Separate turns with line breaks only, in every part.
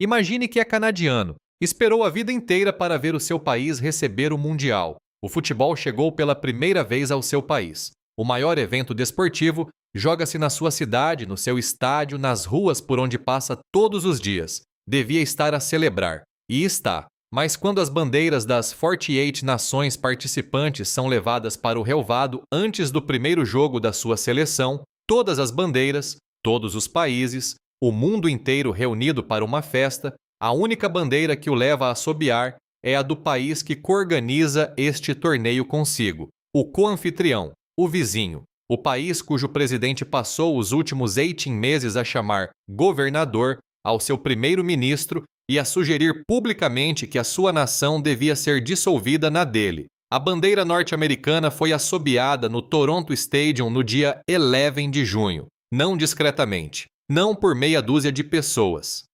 Imagine que é canadiano. Esperou a vida inteira para ver o seu país receber o Mundial. O futebol chegou pela primeira vez ao seu país. O maior evento desportivo joga-se na sua cidade, no seu estádio, nas ruas por onde passa todos os dias. Devia estar a celebrar. E está. Mas quando as bandeiras das 48 nações participantes são levadas para o relvado antes do primeiro jogo da sua seleção, todas as bandeiras, todos os países, o mundo inteiro reunido para uma festa, a única bandeira que o leva a assobiar é a do país que coorganiza este torneio consigo, o co-anfitrião, o vizinho, o país cujo presidente passou os últimos 18 meses a chamar governador ao seu primeiro-ministro e a sugerir publicamente que a sua nação devia ser dissolvida na dele. A bandeira norte-americana foi assobiada no Toronto Stadium no dia 11 de junho, não discretamente, não por meia dúzia de pessoas.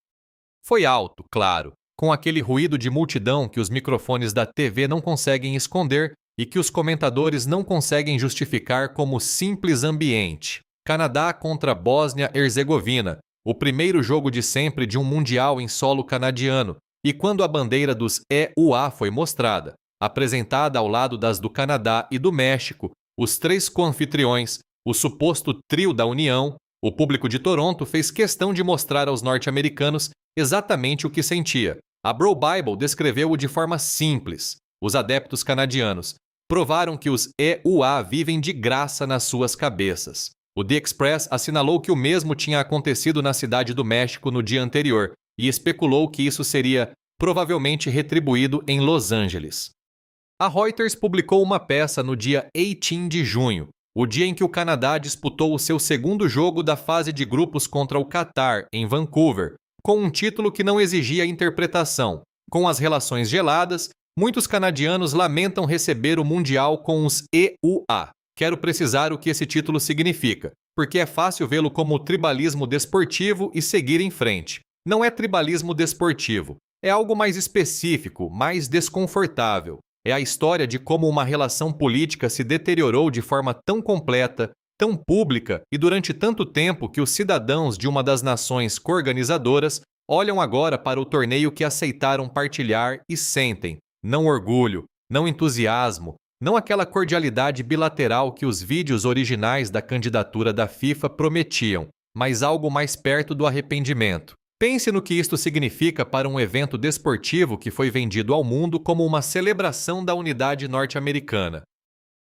Foi alto, claro, com aquele ruído de multidão que os microfones da TV não conseguem esconder e que os comentadores não conseguem justificar como simples ambiente. Canadá contra Bósnia-Herzegovina, o primeiro jogo de sempre de um mundial em solo canadiano, e quando a bandeira dos EUA foi mostrada, apresentada ao lado das do Canadá e do México, os três co-anfitriões, o suposto trio da União, o público de Toronto fez questão de mostrar aos norte-americanos exatamente o que sentia. A Bro Bible descreveu-o de forma simples. Os adeptos canadianos provaram que os EUA vivem de graça nas suas cabeças. O The Express assinalou que o mesmo tinha acontecido na cidade do México no dia anterior e especulou que isso seria provavelmente retribuído em Los Angeles. A Reuters publicou uma peça no dia 18 de junho, o dia em que o Canadá disputou o seu segundo jogo da fase de grupos contra o Catar, em Vancouver, com um título que não exigia interpretação. Com as relações geladas, muitos canadianos lamentam receber o Mundial com os EUA. Quero precisar o que esse título significa, porque é fácil vê-lo como tribalismo desportivo e seguir em frente. Não é tribalismo desportivo, é algo mais específico, mais desconfortável. É a história de como uma relação política se deteriorou de forma tão completa, tão pública e durante tanto tempo que os cidadãos de uma das nações coorganizadoras olham agora para o torneio que aceitaram partilhar e sentem, não orgulho, não entusiasmo, não aquela cordialidade bilateral que os vídeos originais da candidatura da FIFA prometiam, mas algo mais perto do arrependimento. Pense no que isto significa para um evento desportivo que foi vendido ao mundo como uma celebração da unidade norte-americana.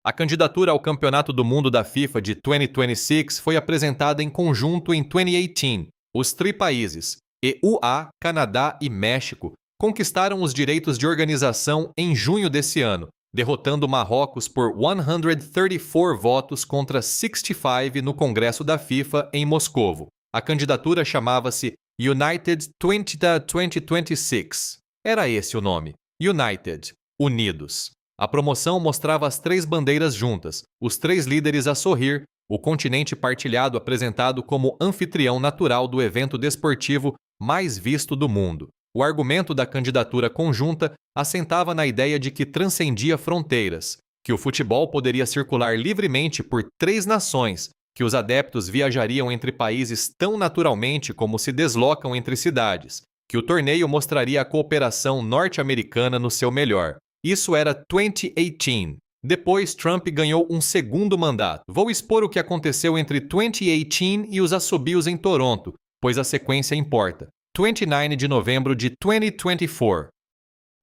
A candidatura ao Campeonato do Mundo da FIFA de 2026 foi apresentada em conjunto em 2018. Os tripaíses, EUA, Canadá e México, conquistaram os direitos de organização em junho desse ano, derrotando Marrocos por 134 votos contra 65 no Congresso da FIFA em Moscovo. A candidatura chamava-se United 2026. Era esse o nome. United, Unidos. A promoção mostrava as três bandeiras juntas, os três líderes a sorrir, o continente partilhado apresentado como anfitrião natural do evento desportivo mais visto do mundo. O argumento da candidatura conjunta assentava na ideia de que transcendia fronteiras, que o futebol poderia circular livremente por três nações, que os adeptos viajariam entre países tão naturalmente como se deslocam entre cidades, que o torneio mostraria a cooperação norte-americana no seu melhor. Isso era 2018. Depois, Trump ganhou um segundo mandato. Vou expor o que aconteceu entre 2018 e os assobios em Toronto, pois a sequência importa. 29 de novembro de 2024.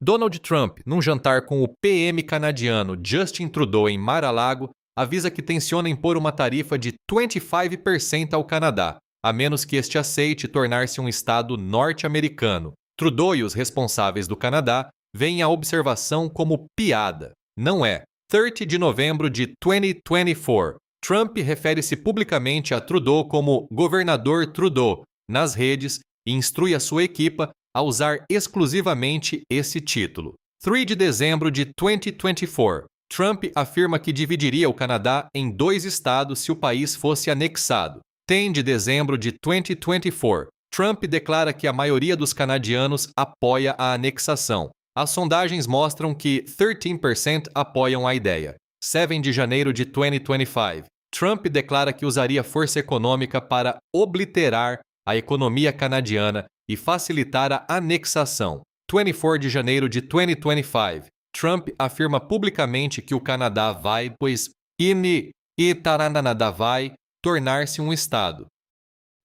Donald Trump, num jantar com o PM canadiano Justin Trudeau em Mar-a-Lago, avisa que tenciona impor uma tarifa de 25% ao Canadá, a menos que este aceite tornar-se um estado norte-americano. Trudeau e os responsáveis do Canadá veem a observação como piada. Não é. 30 de novembro de 2024. Trump refere-se publicamente a Trudeau como governador Trudeau nas redes e instrui a sua equipa a usar exclusivamente esse título. 3 de dezembro de 2024. Trump afirma que dividiria o Canadá em 2 estados se o país fosse anexado. 10 de dezembro de 2024. Trump declara que a maioria dos canadianos apoia a anexação. As sondagens mostram que 13% apoiam a ideia. 7 de janeiro de 2025. Trump declara que usaria força econômica para obliterar a economia canadiana e facilitar a anexação. 24 de janeiro de 2025. Trump afirma publicamente que o Canadá vai, vai tornar-se um estado.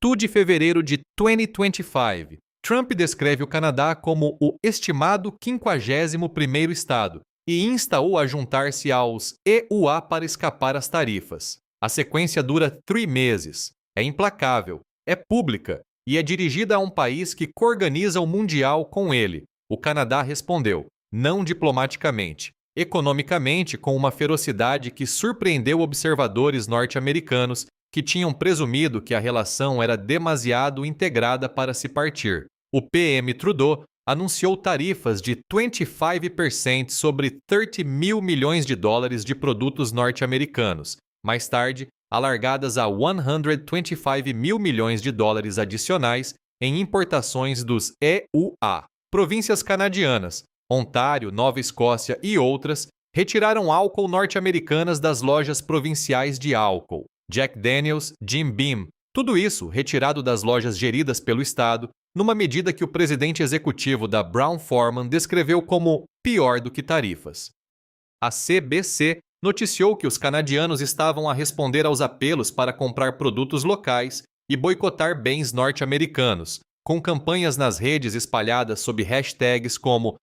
2 de fevereiro de 2025. Trump descreve o Canadá como o estimado 51º estado e insta-o a juntar-se aos EUA para escapar às tarifas. A sequência dura 3 meses. É implacável, é pública e é dirigida a um país que coorganiza o Mundial com ele. O Canadá respondeu, não diplomaticamente, economicamente com uma ferocidade que surpreendeu observadores norte-americanos que tinham presumido que a relação era demasiado integrada para se partir. O PM Trudeau anunciou tarifas de 25% sobre 30 mil milhões de dólares de produtos norte-americanos, mais tarde alargadas a 125 mil milhões de dólares adicionais em importações dos EUA. Províncias canadianas, Ontário, Nova Escócia e outras, retiraram álcool norte-americanas das lojas provinciais de álcool. Jack Daniels, Jim Beam, tudo isso retirado das lojas geridas pelo Estado, numa medida que o presidente executivo da Brown-Forman descreveu como pior do que tarifas. A CBC noticiou que os canadianos estavam a responder aos apelos para comprar produtos locais e boicotar bens norte-americanos, com campanhas nas redes espalhadas sob hashtags como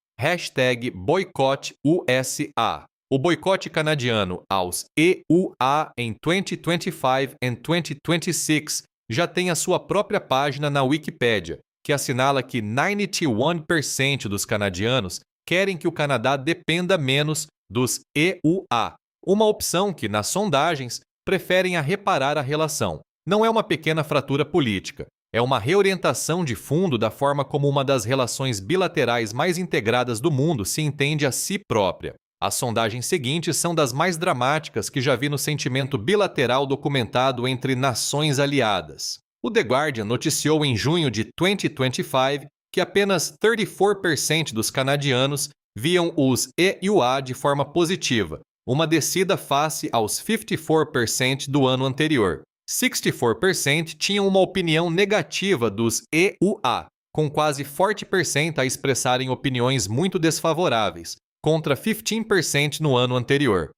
#BoycottUSA. O boicote canadiano aos EUA em 2025 e 2026 já tem a sua própria página na Wikipédia, que assinala que 91% dos canadianos querem que o Canadá dependa menos dos EUA, uma opção que, nas sondagens, preferem a reparar a relação. Não é uma pequena fratura política, é uma reorientação de fundo da forma como uma das relações bilaterais mais integradas do mundo se entende a si própria. As sondagens seguintes são das mais dramáticas que já vi no sentimento bilateral documentado entre nações aliadas. O The Guardian noticiou em junho de 2025 que apenas 34% dos canadianos viam os EUA de forma positiva, uma descida face aos 54% do ano anterior. 64% tinham uma opinião negativa dos EUA, com quase 40% a expressarem opiniões muito desfavoráveis, contra 15% no ano anterior.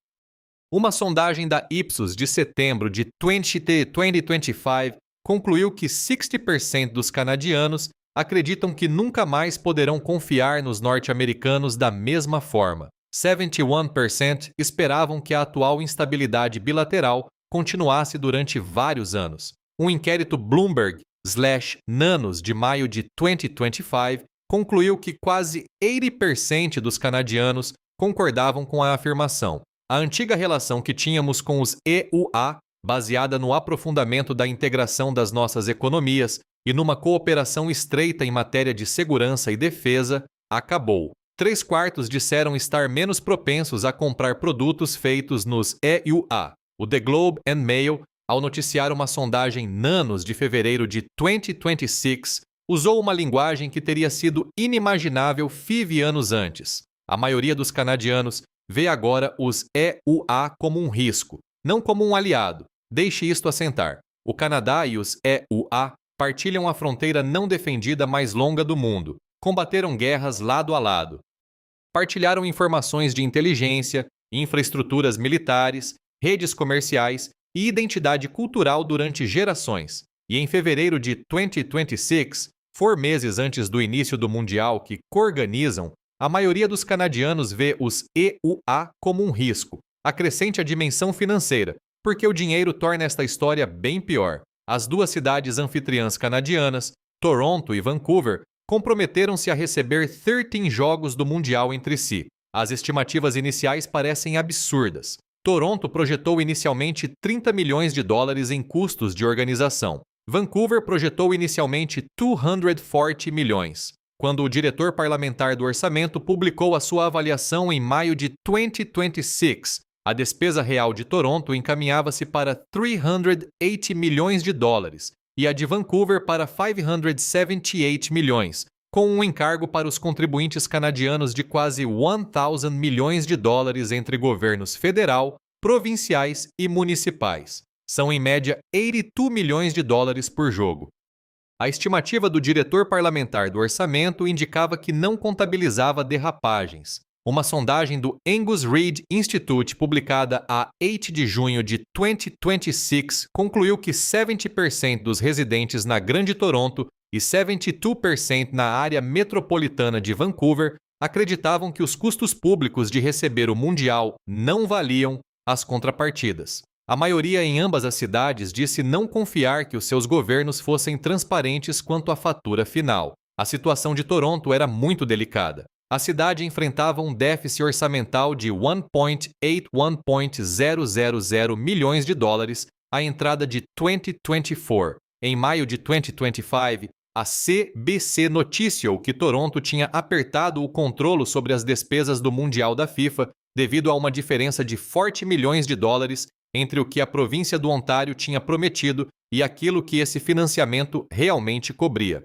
Uma sondagem da Ipsos de setembro de 2025 concluiu que 60% dos canadianos acreditam que nunca mais poderão confiar nos norte-americanos da mesma forma. 71% esperavam que a atual instabilidade bilateral continuasse durante vários anos. Um inquérito Bloomberg/Nanos de maio de 2025 concluiu que quase 80% dos canadianos concordavam com a afirmação. A antiga relação que tínhamos com os EUA, baseada no aprofundamento da integração das nossas economias e numa cooperação estreita em matéria de segurança e defesa, acabou. 3/4 disseram estar menos propensos a comprar produtos feitos nos EUA. O The Globe and Mail, ao noticiar uma sondagem Nanos de fevereiro de 2026, usou uma linguagem que teria sido inimaginável 5 anos antes. A maioria dos canadianos vê agora os EUA como um risco, não como um aliado. Deixe isto assentar. O Canadá e os EUA partilham a fronteira não defendida mais longa do mundo, combateram guerras lado a lado. Partilharam informações de inteligência, infraestruturas militares, redes comerciais e identidade cultural durante gerações. E em fevereiro de 2026, 4 meses antes do início do Mundial que coorganizam, a maioria dos canadianos vê os EUA como um risco. Acrescente a dimensão financeira, porque o dinheiro torna esta história bem pior. As 2 cidades anfitriãs canadianas, Toronto e Vancouver, comprometeram-se a receber 13 jogos do Mundial entre si. As estimativas iniciais parecem absurdas. Toronto projetou inicialmente 30 milhões de dólares em custos de organização. Vancouver projetou inicialmente 240 milhões. Quando o diretor parlamentar do orçamento publicou a sua avaliação em maio de 2026, a despesa real de Toronto encaminhava-se para 380 milhões de dólares e a de Vancouver para 578 milhões, com um encargo para os contribuintes canadianos de quase 1.000 milhões de dólares entre governos federal, provinciais e municipais. São em média 82 milhões de dólares por jogo. A estimativa do diretor parlamentar do orçamento indicava que não contabilizava derrapagens. Uma sondagem do Angus Reid Institute, publicada a 8 de junho de 2026, concluiu que 70% dos residentes na Grande Toronto e 72% na área metropolitana de Vancouver acreditavam que os custos públicos de receber o Mundial não valiam as contrapartidas. A maioria em ambas as cidades disse não confiar que os seus governos fossem transparentes quanto à fatura final. A situação de Toronto era muito delicada. A cidade enfrentava um déficit orçamental de 1,81,000 milhões de dólares à entrada de 2024. Em maio de 2025, a CBC noticiou que Toronto tinha apertado o controle sobre as despesas do Mundial da FIFA devido a uma diferença de forte milhões de dólares entre o que a província do Ontário tinha prometido e aquilo que esse financiamento realmente cobria.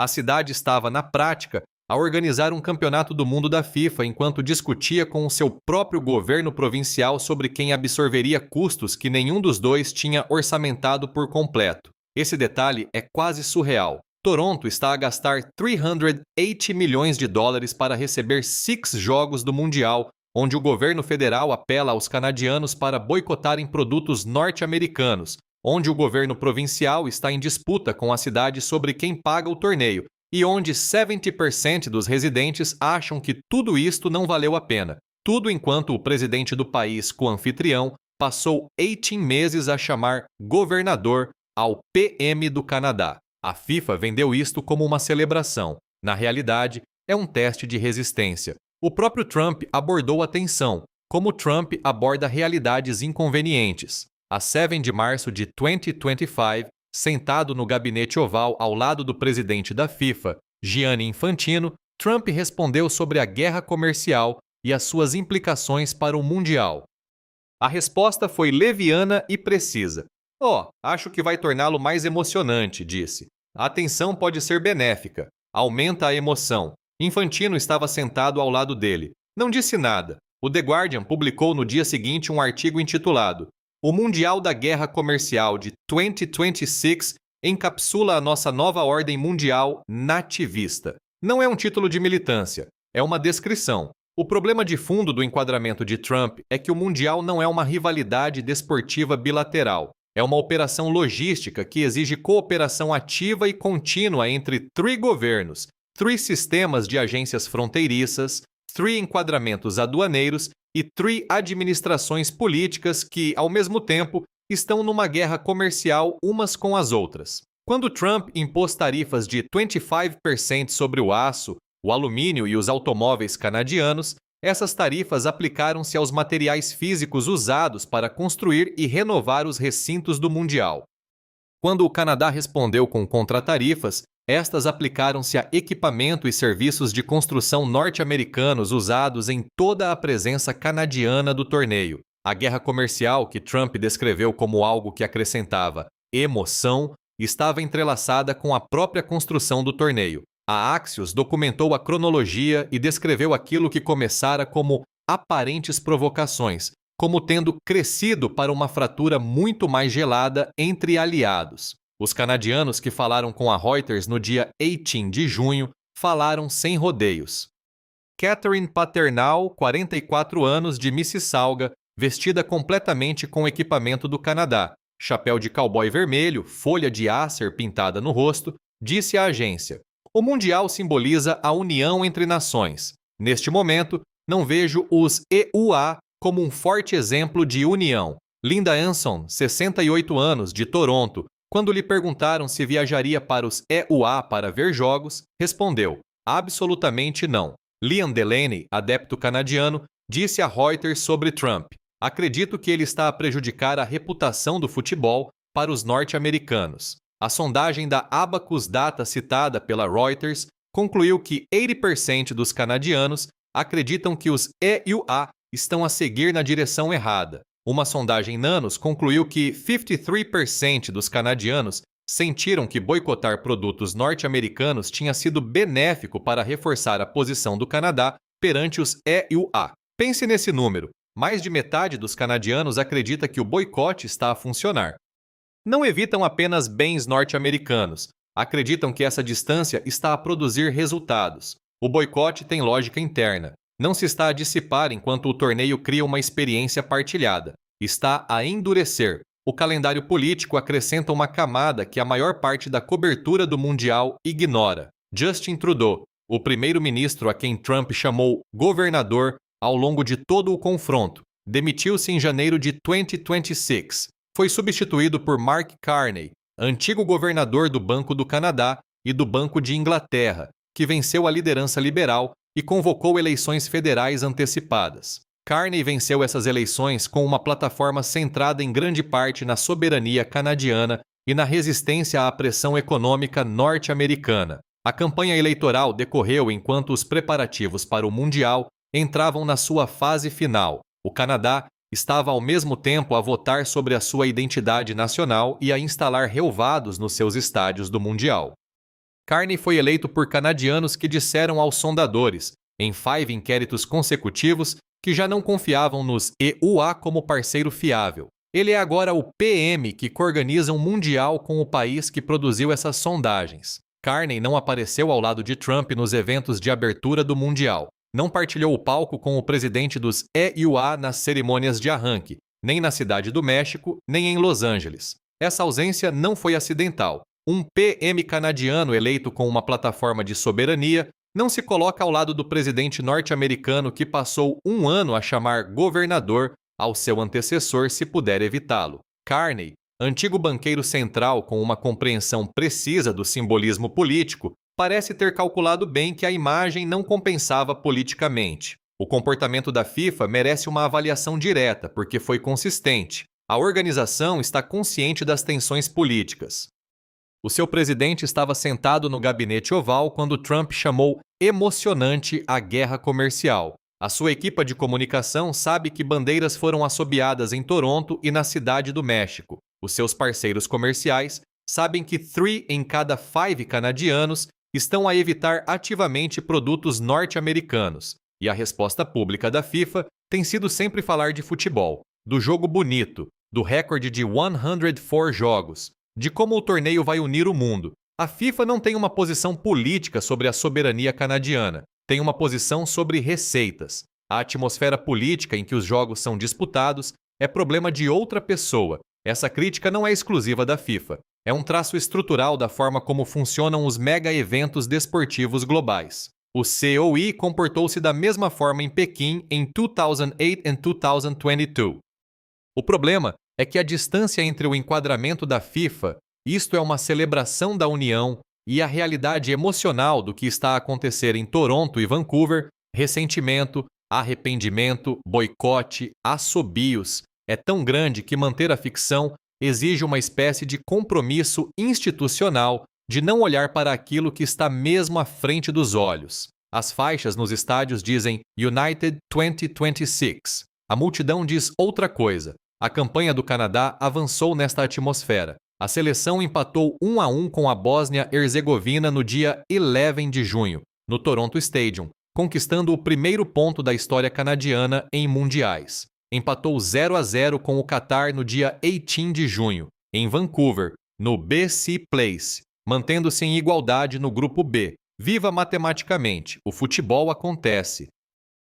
A cidade estava, na prática, a organizar um campeonato do mundo da FIFA enquanto discutia com o seu próprio governo provincial sobre quem absorveria custos que nenhum dos dois tinha orçamentado por completo. Esse detalhe é quase surreal. Toronto está a gastar 380 milhões de dólares para receber 6 jogos do Mundial, onde o governo federal apela aos canadianos para boicotarem produtos norte-americanos, onde o governo provincial está em disputa com a cidade sobre quem paga o torneio, e onde 70% dos residentes acham que tudo isto não valeu a pena. Tudo enquanto o presidente do país co-anfitrião passou 18 meses a chamar governador ao PM do Canadá. A FIFA vendeu isto como uma celebração. Na realidade, é um teste de resistência. O próprio Trump abordou a tensão, como Trump aborda realidades inconvenientes. A 7 de março de 2025, sentado no gabinete oval ao lado do presidente da FIFA, Gianni Infantino, Trump respondeu sobre a guerra comercial e as suas implicações para o Mundial. A resposta foi leviana e precisa. Acho que vai torná-lo mais emocionante, disse. A tensão pode ser benéfica. Aumenta a emoção. Infantino estava sentado ao lado dele. Não disse nada. O The Guardian publicou no dia seguinte um artigo intitulado "O Mundial da Guerra Comercial de 2026 encapsula a nossa nova ordem mundial nativista". Não é um título de militância, é uma descrição. O problema de fundo do enquadramento de Trump é que o Mundial não é uma rivalidade desportiva bilateral. É uma operação logística que exige cooperação ativa e contínua entre 3 governos, 3 sistemas de agências fronteiriças, 3 enquadramentos aduaneiros e 3 administrações políticas que, ao mesmo tempo, estão numa guerra comercial umas com as outras. Quando Trump impôs tarifas de 25% sobre o aço, o alumínio e os automóveis canadianos, essas tarifas aplicaram-se aos materiais físicos usados para construir e renovar os recintos do Mundial. Quando o Canadá respondeu com contratarifas, estas aplicaram-se a equipamento e serviços de construção norte-americanos usados em toda a presença canadiana do torneio. A guerra comercial, que Trump descreveu como algo que acrescentava emoção, estava entrelaçada com a própria construção do torneio. A Axios documentou a cronologia e descreveu aquilo que começara como aparentes provocações, como tendo crescido para uma fratura muito mais gelada entre aliados. Os canadianos que falaram com a Reuters no dia 18 de junho falaram sem rodeios. Catherine Paternal, 44 anos, de Mississauga, vestida completamente com equipamento do Canadá, chapéu de cowboy vermelho, folha de Acer pintada no rosto, disse à agência: "O Mundial simboliza a união entre nações. Neste momento, não vejo os EUA como um forte exemplo de união." Linda Anson, 68 anos, de Toronto, quando lhe perguntaram se viajaria para os EUA para ver jogos, respondeu: "Absolutamente não." Liam Delaney, adepto canadiano, disse a Reuters sobre Trump: "Acredito que ele está a prejudicar a reputação do futebol para os norte-americanos." A sondagem da Abacus Data citada pela Reuters concluiu que 80% dos canadianos acreditam que os EUA estão a seguir na direção errada. Uma sondagem Nanos concluiu que 53% dos canadianos sentiram que boicotar produtos norte-americanos tinha sido benéfico para reforçar a posição do Canadá perante os EUA. Pense nesse número. Mais de metade dos canadianos acredita que o boicote está a funcionar. Não evitam apenas bens norte-americanos. acreditam que essa distância está a produzir resultados. O boicote tem lógica interna. Não se está a dissipar enquanto o torneio cria uma experiência partilhada. Está a endurecer. O calendário político acrescenta uma camada que a maior parte da cobertura do Mundial ignora. Justin Trudeau, o primeiro-ministro a quem Trump chamou governador ao longo de todo o confronto, demitiu-se em janeiro de 2026. Foi substituído por Mark Carney, antigo governador do Banco do Canadá e do Banco de Inglaterra, que venceu a liderança liberal e convocou eleições federais antecipadas. Carney venceu essas eleições com uma plataforma centrada em grande parte na soberania canadiana e na resistência à pressão econômica norte-americana. A campanha eleitoral decorreu enquanto os preparativos para o Mundial entravam na sua fase final. O Canadá estava ao mesmo tempo a votar sobre a sua identidade nacional e a instalar relvados nos seus estádios do Mundial. Carney foi eleito por canadianos que disseram aos sondadores, em 5 inquéritos consecutivos, que já não confiavam nos EUA como parceiro fiável. Ele é agora o PM que coorganiza um Mundial com o país que produziu essas sondagens. Carney não apareceu ao lado de Trump nos eventos de abertura do Mundial. Não partilhou o palco com o presidente dos EUA nas cerimônias de arranque, nem na Cidade do México, nem em Los Angeles. Essa ausência não foi acidental. Um PM canadiano eleito com uma plataforma de soberania não se coloca ao lado do presidente norte-americano que passou 1 ano a chamar governador ao seu antecessor se puder evitá-lo. Carney, antigo banqueiro central com uma compreensão precisa do simbolismo político, parece ter calculado bem que a imagem não compensava politicamente. O comportamento da FIFA merece uma avaliação direta porque foi consistente. A organização está consciente das tensões políticas. O seu presidente estava sentado no gabinete oval quando Trump chamou emocionante a guerra comercial. A sua equipe de comunicação sabe que bandeiras foram assobiadas em Toronto e na Cidade do México. Os seus parceiros comerciais sabem que 3 em cada 5 canadianos estão a evitar ativamente produtos norte-americanos. E a resposta pública da FIFA tem sido sempre falar de futebol, do jogo bonito, do recorde de 104 jogos, de como o torneio vai unir o mundo. A FIFA não tem uma posição política sobre a soberania canadiana, tem uma posição sobre receitas. A atmosfera política em que os jogos são disputados é problema de outra pessoa. Essa crítica não é exclusiva da FIFA. É um traço estrutural da forma como funcionam os mega-eventos desportivos globais. O COI comportou-se da mesma forma em Pequim em 2008 e 2022. O problema é que a distância entre o enquadramento da FIFA, isto é uma celebração da união, e a realidade emocional do que está a acontecer em Toronto e Vancouver, ressentimento, arrependimento, boicote, assobios, é tão grande que manter a ficção exige uma espécie de compromisso institucional de não olhar para aquilo que está mesmo à frente dos olhos. As faixas nos estádios dizem United 2026. A multidão diz outra coisa. A campanha do Canadá avançou nesta atmosfera. A seleção empatou 1-1 com a Bósnia-Herzegovina no dia 11 de junho, no Toronto Stadium, conquistando o primeiro ponto da história canadiana em mundiais. Empatou 0-0 com o Catar no dia 18 de junho, em Vancouver, no BC Place, mantendo-se em igualdade no grupo B. Viva matematicamente, o futebol acontece.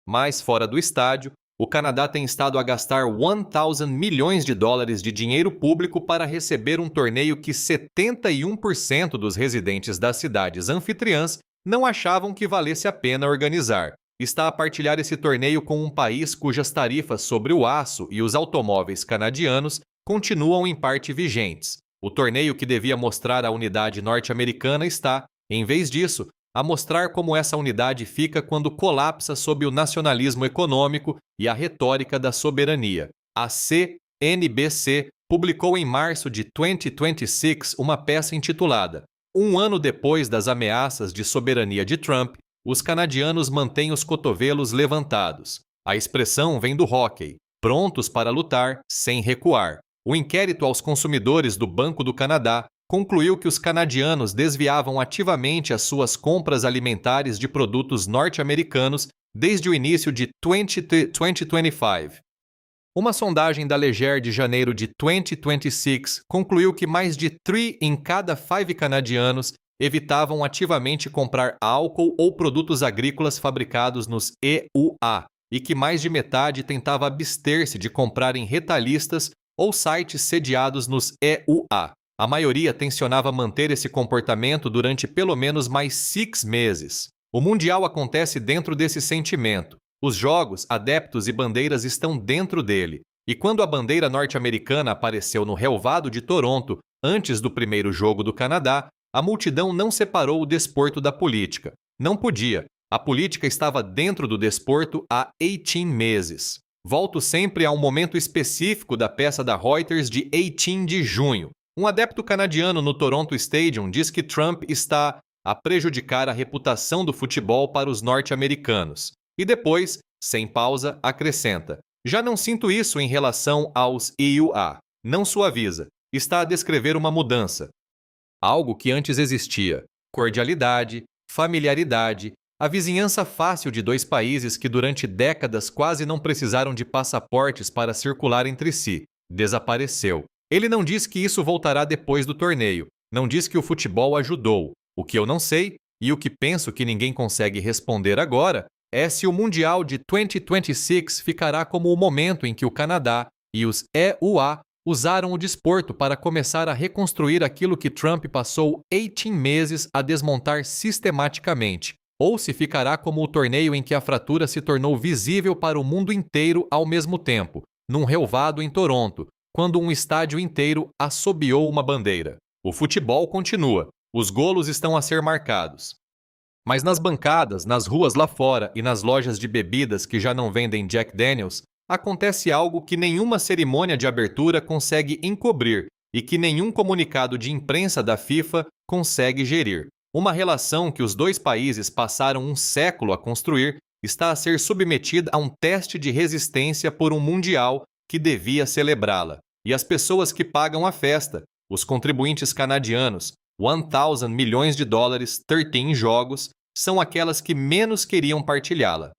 Mas fora do estádio, o Canadá tem estado a gastar 1.000 milhões de dólares de dinheiro público para receber um torneio que 71% dos residentes das cidades anfitriãs não achavam que valesse a pena organizar. Está a partilhar esse torneio com um país cujas tarifas sobre o aço e os automóveis canadianos continuam em parte vigentes. O torneio que devia mostrar a unidade norte-americana está, em vez disso, a mostrar como essa unidade fica quando colapsa sob o nacionalismo econômico e a retórica da soberania. A CNBC publicou em março de 2026 uma peça intitulada "Um ano depois das ameaças de soberania de Trump, os canadianos mantêm os cotovelos levantados." A expressão vem do hóquei, prontos para lutar sem recuar. O inquérito aos consumidores do Banco do Canadá concluiu que os canadianos desviavam ativamente as suas compras alimentares de produtos norte-americanos desde o início de 2025. Uma sondagem da Leger de janeiro de 2026 concluiu que mais de 3 em cada 5 canadianos evitavam ativamente comprar álcool ou produtos agrícolas fabricados nos EUA e que mais de metade tentava abster-se de comprar em retalhistas ou sites sediados nos EUA. A maioria tensionava manter esse comportamento durante pelo menos mais 6 meses. O Mundial acontece dentro desse sentimento. Os jogos, adeptos e bandeiras estão dentro dele. E quando a bandeira norte-americana apareceu no relvado de Toronto, antes do primeiro jogo do Canadá, a multidão não separou o desporto da política. Não podia. A política estava dentro do desporto há 18 meses. Volto sempre a um momento específico da peça da Reuters de 18 de junho. Um adepto canadiano no Toronto Stadium diz que Trump está a prejudicar a reputação do futebol para os norte-americanos. E depois, sem pausa, acrescenta: já não sinto isso em relação aos EUA. Não suaviza. Está a descrever uma mudança. Algo que antes existia. Cordialidade, familiaridade, a vizinhança fácil de dois países que durante décadas quase não precisaram de passaportes para circular entre si. Desapareceu. Ele não diz que isso voltará depois do torneio. Não diz que o futebol ajudou. O que eu não sei, e o que penso que ninguém consegue responder agora, é se o Mundial de 2026 ficará como o momento em que o Canadá e os EUA usaram o desporto para começar a reconstruir aquilo que Trump passou 18 meses a desmontar sistematicamente, ou se ficará como o torneio em que a fratura se tornou visível para o mundo inteiro ao mesmo tempo, num relvado em Toronto, quando um estádio inteiro assobiou uma bandeira. O futebol continua, os golos estão a ser marcados. Mas nas bancadas, nas ruas lá fora e nas lojas de bebidas que já não vendem Jack Daniels, acontece algo que nenhuma cerimônia de abertura consegue encobrir e que nenhum comunicado de imprensa da FIFA consegue gerir. Uma relação que os dois países passaram um século a construir está a ser submetida a um teste de resistência por um mundial que devia celebrá-la. E as pessoas que pagam a festa, os contribuintes canadianos, 1.000 milhões de dólares, 13 jogos, são aquelas que menos queriam partilhá-la.